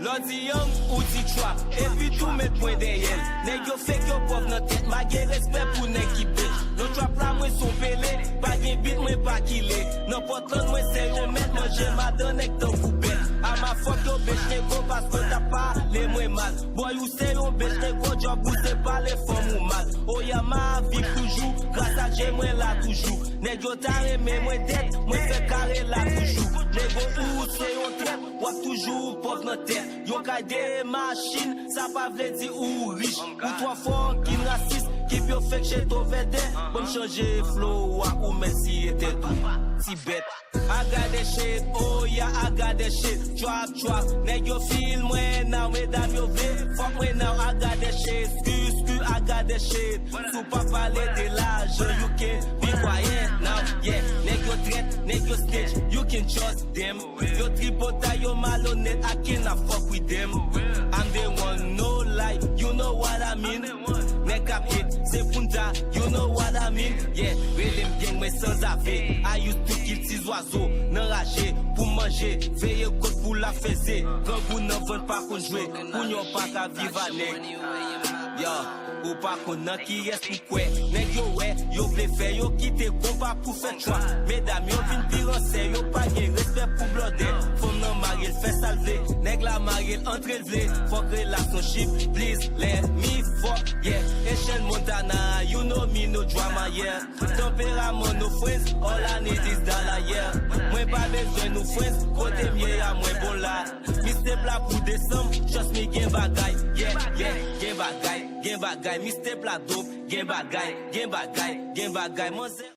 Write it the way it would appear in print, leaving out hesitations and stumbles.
L'odi young ou di trap, et puis tout met point derrière. Nèg yo fait yo pauvre nan tête, ma gen respect pour nèg qui paie. Non trap la moi son pelé, pas gen beat moi pas killé. Non portland moi c'est yo met manger ma donne nèg ton coupé. A ma fuck yo bitch nègo parce que t'as pas les moins mal. Boy ou c'est yo bitch nègo job ou c'est pas les femmes ou mal. Oh ya ma vie toujours, grâce à Dieu moi là toujours. Nèg yo taré mais moi tête, moi fait carré là toujours. Nègo ou c'est yo tête, ou toujours pauvre nan tête. Yo kay des machines, ça pas vle di ou riche. Ou toi fort qui raciste, qui yo fait que j'ai vede. Bon changer flow ou merci était tout. Si bête. I got that shit, oh yeah, I got that shit. Drop, nèg yo feel moi now, mesdames yo vle. Fuck moi now, I got that shit. Excuse, I got that shit. Sou pas parler de l'argent, you can be quiet now, yeah. Nèg yo traite, nèg yo snitch, you can trust them. Yo tripota, yo malhonnête, I cannot fuck with them. I'm the one, no lie, you know what I mean. Nèg cap hit, c'est punta, you know what I mean. Yeah, rhythm gang, mais sans affaire. I used to kill tes oiseaux, n'enrager pour manger, veiller côte pour la faiser. Quand vous n'en vendez pas qu'on jouer, pour n'y pas qu'à vivre à nèg. Yo, ou pas qu'on a qui reste pour quoi. Nèg yo ouais, yo vle faire, yo quitte compas pour faire choix. Mesdames, yo vin pirancé, yo pas gen respect pour bloder. Femme nan mariel, fait salver. Nèg la mariel, entre le vle. Fuck relationship, please, let me fuck, yeah. Asian Montana, you know me, no drama, yeah. Tempérament, no friends, all I need is dollar, yeah. Moi pas besoin no friends, côté mieux à moi bon là. Mr. Pla pour décembre, just me gen bagay, yeah, gen bagay. Gen bagay, Mr. Pla dope, gen bagay,